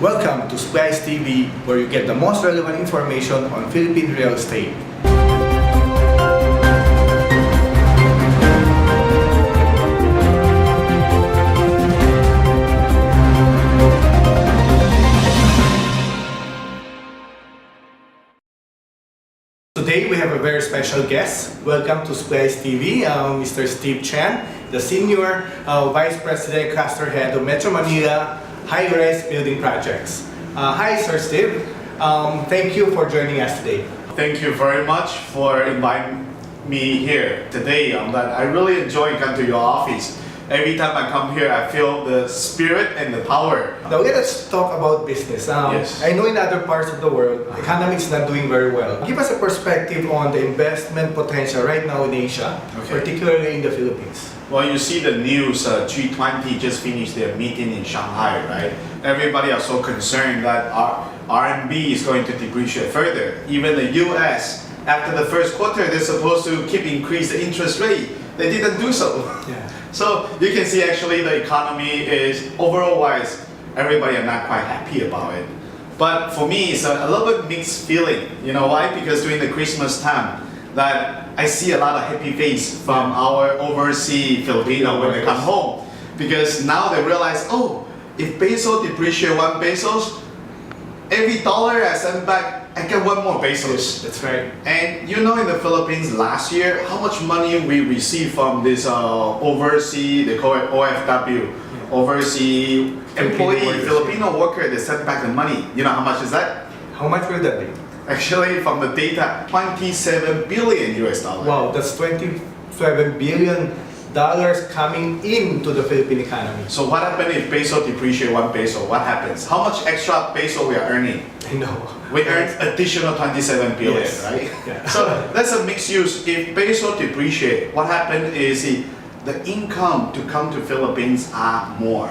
Welcome to Splice TV, where you get the most relevant information on Philippine real estate. Today we have a very special guest. Welcome to Splice TV, Mr. Steve Chan, the Senior Vice President Cluster Head of Metro Manila High-Rise Building Projects. Hi, Sir Steve. Thank you for joining us today. Thank you very much for inviting me here today. I really enjoy coming to your office. Every time I come here, I feel the spirit and the power. Now let us talk about business. Yes. I know in other parts of the world, the economy is not doing very well. Give us a perspective on the investment potential right now in Asia, particularly in the Philippines. Well, you see the news, G20 just finished their meeting in Shanghai, right? Everybody are so concerned that our RMB is going to depreciate further. Even the US, after the first quarter, they're supposed to keep increase the interest rate. They didn't do so. Yeah. So you can see actually the economy is overall wise, everybody are not quite happy about it. But for me, it's a little bit mixed feeling. You know why? Because during the Christmas time, that I see a lot of happy face from our overseas Filipino when they come home. Because now they realize, oh, if peso depreciate 1 pesos, every dollar I send back, I get 1 more pesos. That's right. And you know, in the Philippines last year, how much money we received from this overseas, they call it OFW, overseas employee, Filipino worker, they sent back the money. You know how much is that? How much will that be? Actually, from the data, 27 billion US dollars. Wow, that's $27 billion coming into the Philippine economy. So what happens if peso depreciate 1 peso? What happens? How much extra peso we are earning? I know. We earn additional 27 billion, Yes. right? Yeah. So that's a mixed use. If peso depreciate, what happens is the income to come to Philippines are more.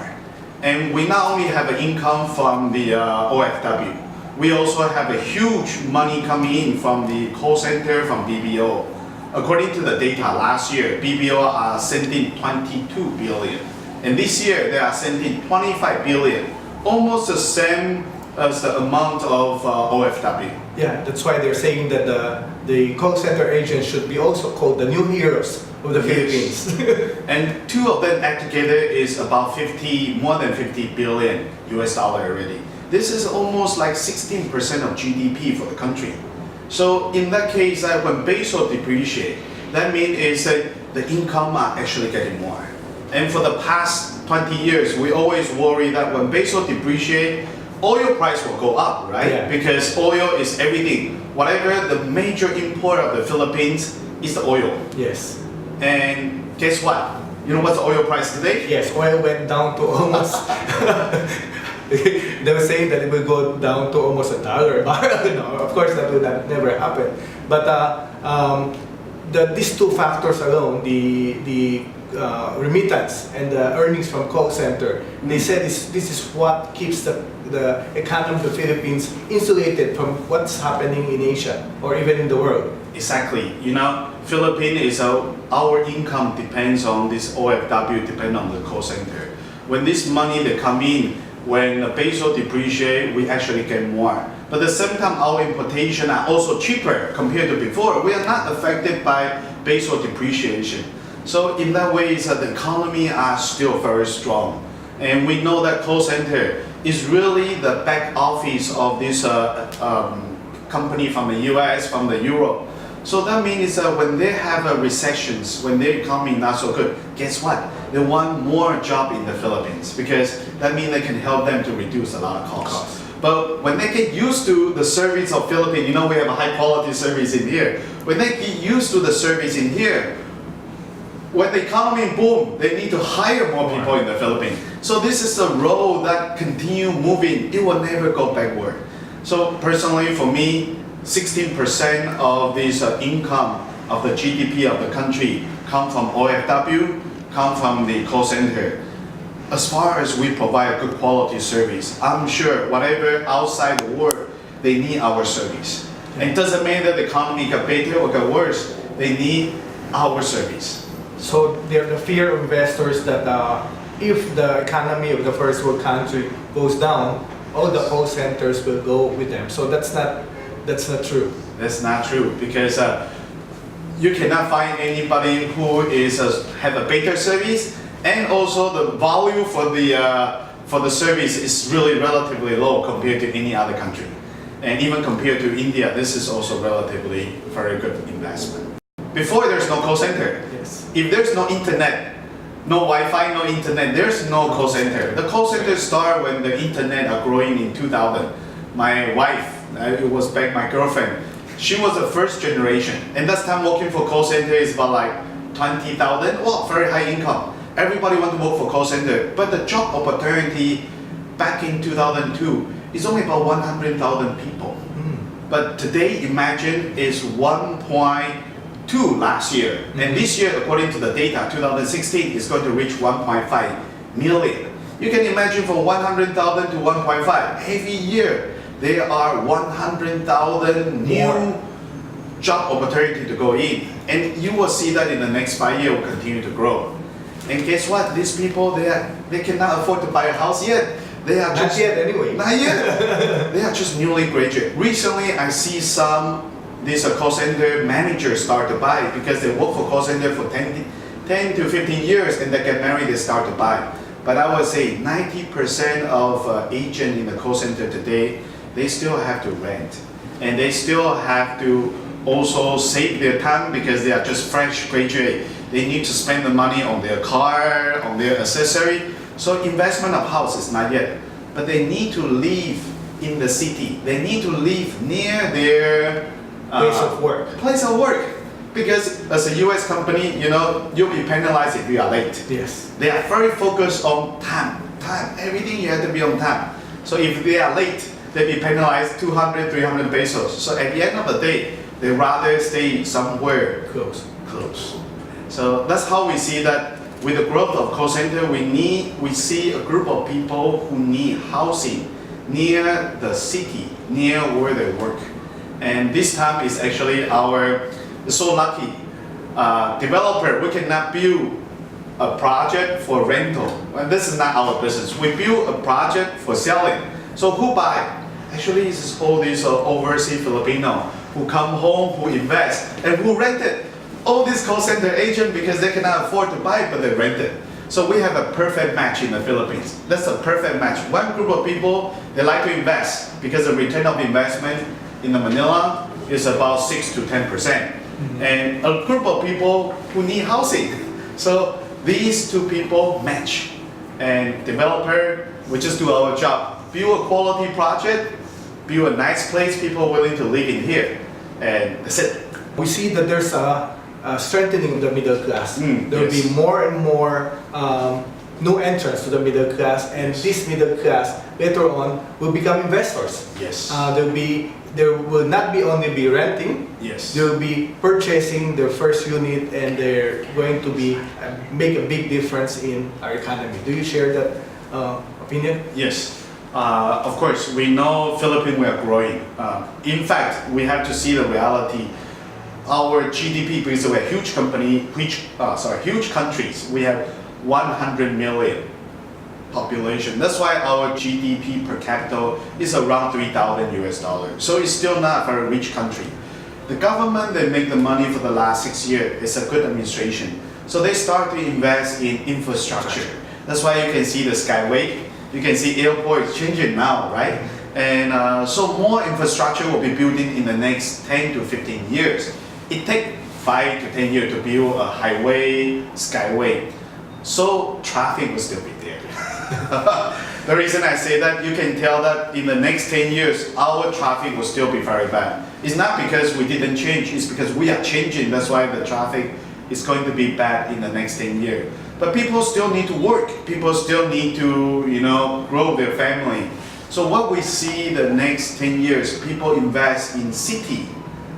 And we not only have an income from the OFW, we also have a huge money coming in from the call center, from BBO. According to the data last year, BBO are sending 22 billion. And this year, they are sending 25 billion. Almost the same as the amount of OFW. Yeah, that's why they're saying that the call center agents should be also called the new heroes of the Philippines. And 2 of them add together is about more than 50 billion US dollar already. This is almost like 16% of GDP for the country. So in that case, when peso depreciate, that means is that the income are actually getting more. And for the past 20 years, we always worry that when peso depreciate, oil price will go up, right? Yeah. Because oil is everything. Whatever the major import of the Philippines is the oil. Yes. And guess what? You know what's the oil price today? Yes, oil went down to almost. They were saying that it will go down to almost $1 a barrel. No, of course, that will never happen. But these 2 factors alone, the remittance and the earnings from call center, they said this is what keeps the economy of the Philippines insulated from what's happening in Asia or even in the world. Exactly. You know, Philippines is our income depends on this OFW, depend on the call center. When this money they come in, when the peso depreciate, we actually get more. But at the same time, our importation are also cheaper compared to before. We are not affected by peso depreciation. So in that way, the economy are still very strong. And we know that call center is really the back office of this company from the US, from the Europe. So that means when they have recessions, when their economy not so good, guess what? They want more job in the Philippines because that means they can help them to reduce a lot of costs. But when they get used to the service of Philippines, you know we have a high quality service in here. When they get used to the service in here, when the economy boom, they need to hire more people in the Philippines. So this is a road that continue moving. It will never go backward. So personally, for me, 16% of this income of the GDP of the country come from OFW, come from the call center. As far as we provide a good quality service, I'm sure whatever outside the world, they need our service. And it doesn't matter the economy get better or get worse, they need our service. So there's the fear of investors that if the economy of the first world country goes down, all the call centers will go with them. So that's not true. That's not true because you cannot find anybody who is have a better service, and also the value for the service is really relatively low compared to any other country, and even compared to India, this is also relatively very good investment. Before there's no call center. Yes. If there's no internet, no Wi-Fi, no internet, there's no call center. The call center started when the internet are growing in 2000. My wife, it was back my girlfriend, she was the first generation. And that time working for call center is about like 20,000, well, very high income. Everybody want to work for call center, but the job opportunity back in 2002 is only about 100,000 people. But today, imagine, is 1.2 last year. And this year, according to the data, 2016 is going to reach 1.5 million. You can imagine from 100,000 to 1.5, every year there are 100,000 new job opportunity to go in. And you will see that in the next 5 years will continue to grow. And guess what? These people, they cannot afford to buy a house yet. They are Not yet anyway. Not yet. They are just newly graduate. Recently, I see some these call center managers start to buy because they work for call center for 10 to 15 years and they get married, they start to buy. But I would say 90% of agents in the call center today, they still have to rent. And they still have to also save their time because they are just fresh graduate. They need to spend the money on their car, on their accessory. So investment of house is not yet. But they need to live in the city. They need to live near their Place of work. Place of work. Because as a US company, you know, you'll be penalized if you are late. Yes. They are very focused on time. Everything you have to be on time. So if they are late, they'll be penalized 200, 300 pesos. So at the end of the day, they rather stay somewhere Close. So that's how we see that with the growth of call center, we see a group of people who need housing near the city, near where they work. And this time is actually our so lucky developer. We cannot build a project for rental. Well, this is not our business. We build a project for selling. So who buy? Actually, it's all these overseas Filipino who come home, who invest, and who rent it. All these call center agents, because they cannot afford to buy, but they rent it. So we have a perfect match in the Philippines. That's a perfect match. One group of people, they like to invest because the return of investment in the Manila is about 6 to 10%. And a group of people who need housing. So these two people match. And developer, we just do our job. Build a quality project, build a nice place, people willing to live in here. And that's it. We see that there's a strengthening of the middle class. There will yes. be more and more new entrants to the middle class, and this middle class later on will become investors. Yes. There will not be only be renting. Yes. They will be purchasing their first unit, and they're going to be make a big difference in our economy. Do you share that opinion? Yes. Of course, we know Philippines, we are growing. In fact, we have to see the reality. Our GDP, because we're a huge company, huge countries, we have 100 million population. That's why our GDP per capita is around 3,000 US dollars. So it's still not a very rich country. The government, they make the money for the last 6 years. It's a good administration. So they start to invest in infrastructure. That's why you can see the Skyway. You can see airport changing now, right? And so more infrastructure will be building in the next 10 to 15 years. It takes 5 to 10 years to build a highway, skyway. So traffic will still be there. The reason I say that, you can tell that in the next 10 years, our traffic will still be very bad. It's not because we didn't change, it's because we are changing. That's why the traffic is going to be bad in the next 10 years. But people still need to work. People still need to, grow their family. So what we see the next 10 years, people invest in city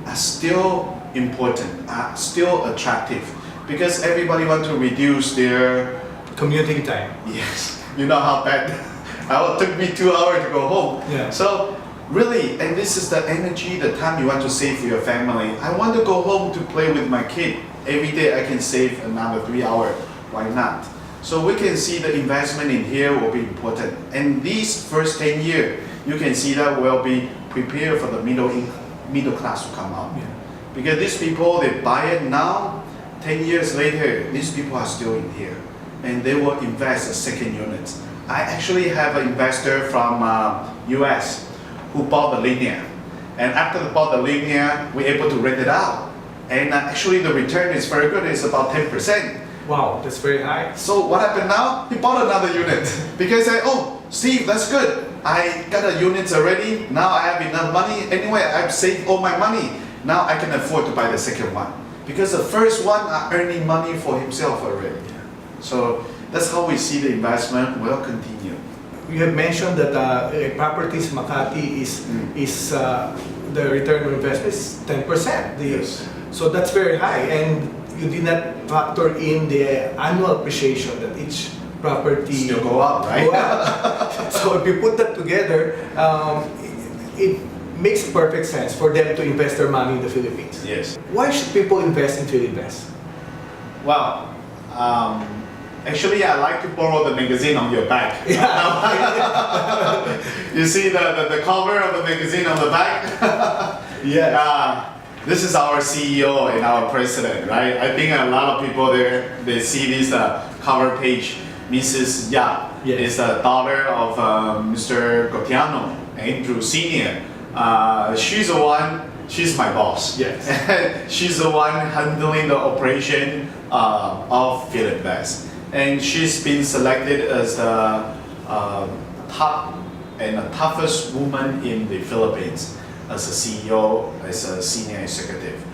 are still important, are still attractive, because everybody wants to reduce their Commuting time. Yes, you know how bad. It took me 2 hours to go home. Yeah. So really, and this is the energy, the time you want to save for your family. I want to go home to play with my kid. Every day I can save another 3 hours. Why not? So we can see the investment in here will be important. And these first 10 years, you can see that we'll be prepared for the middle class to come out. Yeah. Because these people, they buy it now, 10 years later, these people are still in here. And they will invest a second unit. I actually have an investor from US who bought the linear. And after they bought the linear, we're able to rent it out. And actually the return is very good, it's about 10%. Wow, that's very high. So what happened now? He bought another unit. Because oh, Steve, that's good. I got a unit already, now I have enough money. Anyway, I've saved all my money. Now I can afford to buy the second one. Because the first one are earning money for himself already. So that's how we see the investment will continue. You have mentioned that properties Makati is the return on investment is 10%. Yes. So that's very high, and you did not factor in the annual appreciation that each property Still go up, right? go up. So if you put that together, it makes perfect sense for them to invest their money in the Philippines. Yes. Why should people invest in Philippines? Well, actually, I like to borrow the magazine on your back. You see the cover of the magazine on the back? Yeah. This is our CEO and our president, right? I think a lot of people there, they see this cover page. Mrs. Yap is the daughter of Mr. Gotiano, Andrew Sr. She's my boss. Yes. She's the one handling the operation of Philinvest. And she's been selected as the top and the toughest woman in the Philippines as a CEO, as a senior executive.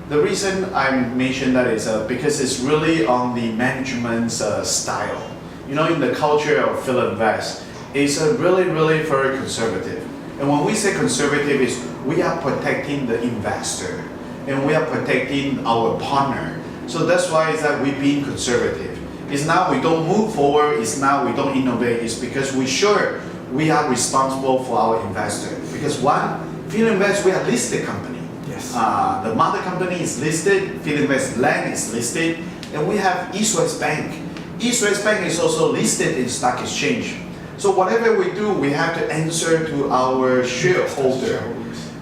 The reason I mention that is because it's really on the management's style. You know, in the culture of Philinvest, it's really very conservative. And when we say conservative, is we are protecting the investor and we are protecting our partner. So that's why it's that we're being conservative. It's not we don't move forward, it's not we don't innovate, it's because we sure we are responsible for our investor. Because one, Philinvest, we are a listed company. Yes. The mother company is listed, Philinvest Land is listed, and we have East West Bank. East West Bank is also listed in stock exchange. So whatever we do, we have to answer to our shareholder.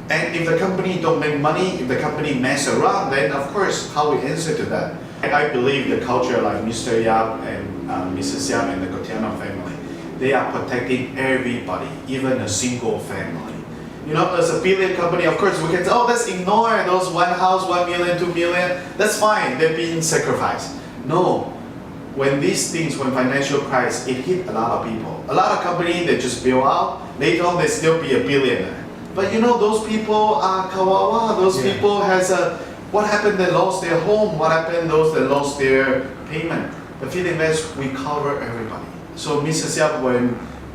And if the company don't make money, if the company mess around, then of course, how we answer to that? I believe the culture like Mr. Yap and Mrs. Yap and the Gotiano family, they are protecting everybody, even a single family. You know, as a billion company, of course, we can say, oh, let's ignore those one house, 1 million, 2 million. That's fine, they're being sacrificed. No, when these things, when financial crisis, it hit a lot of people. A lot of companies, they just bail out. Later on, they still be a billionaire. But you know, those people are kawawa. Those people has a, what happened? They lost their home. What happened? Those that lost their payment. But Philinvest, we cover everybody. So Mrs. Yap,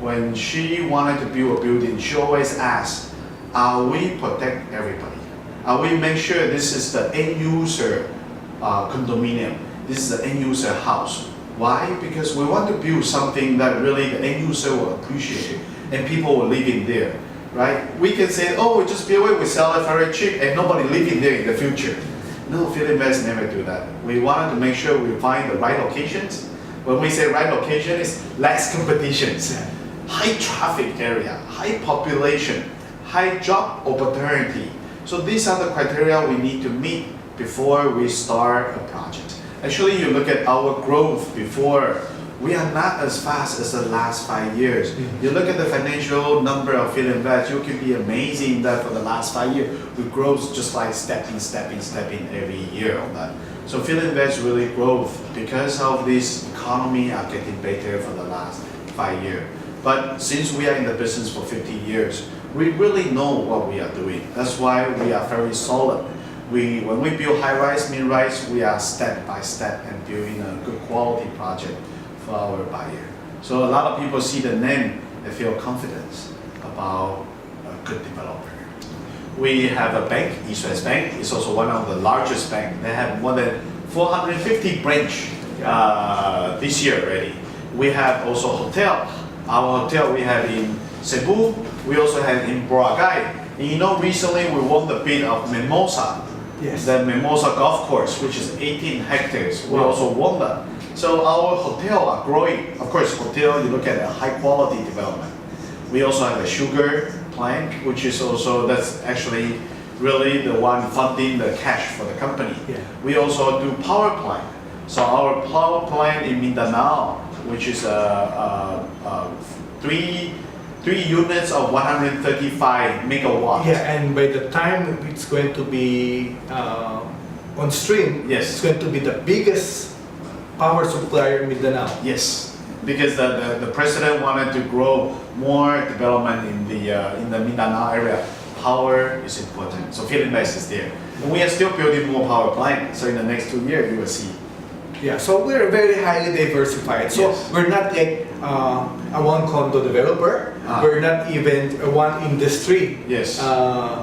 when she wanted to build a building, she always asked, are we protect everybody? Are we make sure this is the end user condominium? This is the end user house. Why? Because we want to build something that really the end user will appreciate and people will live in there, right? We can say, oh, we just build it, we sell it very cheap and nobody live in there in the future. No, Philinvest never do that. We wanted to make sure we find the right locations. When we say right location, it's less competitions, high traffic area, high population, high job opportunity. So these are the criteria we need to meet before we start a project. Actually, you look at our growth before, we are not as fast as the last 5 years. You look at the financial number of Philinvest, you can be amazing that for the last 5 years, we grow just like stepping every year on that. So Philinvest really growth because of this economy are getting better for the last 5 years. But since we are in the business for 50 years, we really know what we are doing. That's why we are very solid. When we build high-rise, mid-rise, we are step by step and building a good quality project for our buyer. So a lot of people see the name, they feel confidence about a good developer. We have a bank, East West Bank. It's also one of the largest banks. They have more than 450 branch this year already. We have also hotel. Our hotel we have in Cebu. We also have in Boracay. And you know, recently we won the bid of Mimosa. Yes. The Mimosa golf course, which is 18 hectares. We also won that. So our hotel are growing. Of course, hotel, you look at a high quality development. We also have a sugar plant, which is also, that's actually really the one funding the cash for the company. Yeah. We also do power plant. So our power plant in Mindanao, which is three units of 135 megawatts. Yeah, and by the time it's going to be on stream, Yes. it's going to be the biggest power supplier in Mindanao. Yes, because the president wanted to grow more development in the Mindanao area. Power is important, so Philinvest is there. And we are still building more power plants, so in the next 2 years you will see. Yeah, so we're very highly diversified. So Yes. we're not like a one condo developer. We're not even a one industry Yes.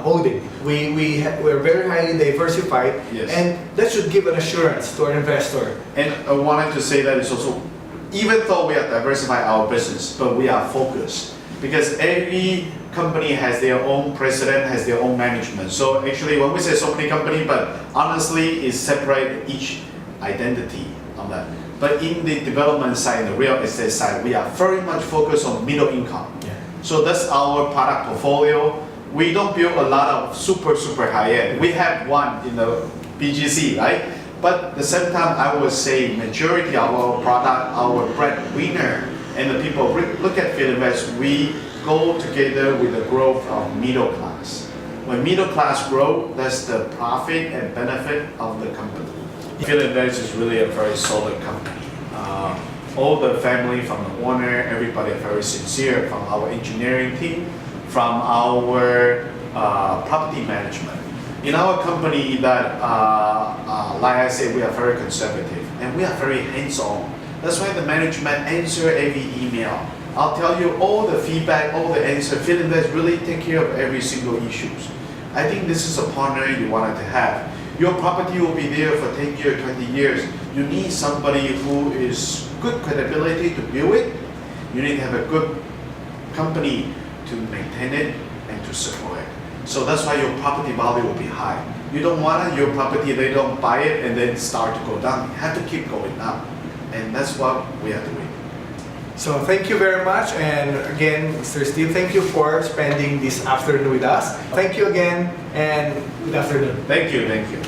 holding. We're very highly diversified, Yes. and that should give an assurance to our investor. And I wanted to say that it's also, even though we are diversifying our business, but we are focused. Because every company has their own president, has their own management. So actually, when we say so many company, but honestly, it's separate each identity on that. But in the development side, the real estate side, we are very much focused on middle income. Yeah. So that's our product portfolio. We don't build a lot of super high end. We have one in the BGC, right? But at the same time, I would say majority of our product, our breadwinner, and the people look at Philinvest, we go together with the growth of middle class. When middle class grow, that's the profit and benefit of the company. Philinvest is really a very solid company. All the family from the owner, everybody are very sincere, from our engineering team, from our property management. In our company, that like I said, we are very conservative and we are very hands-on. That's why the management answer every email. I'll tell you all the feedback, all the answer. Philinvest really take care of every single issues. I think this is a partner you wanted to have. Your property will be there for 10 years, 20 years. You need somebody who is good credibility to build it. You need to have a good company to maintain it and to support it. So that's why your property value will be high. You don't want your property, they don't buy it and then start to go down. You have to keep going up. And that's what we have to do. So thank you very much, and again, Mr. Steve, thank you for spending this afternoon with us. Thank you again, and good afternoon. Thank you, thank you.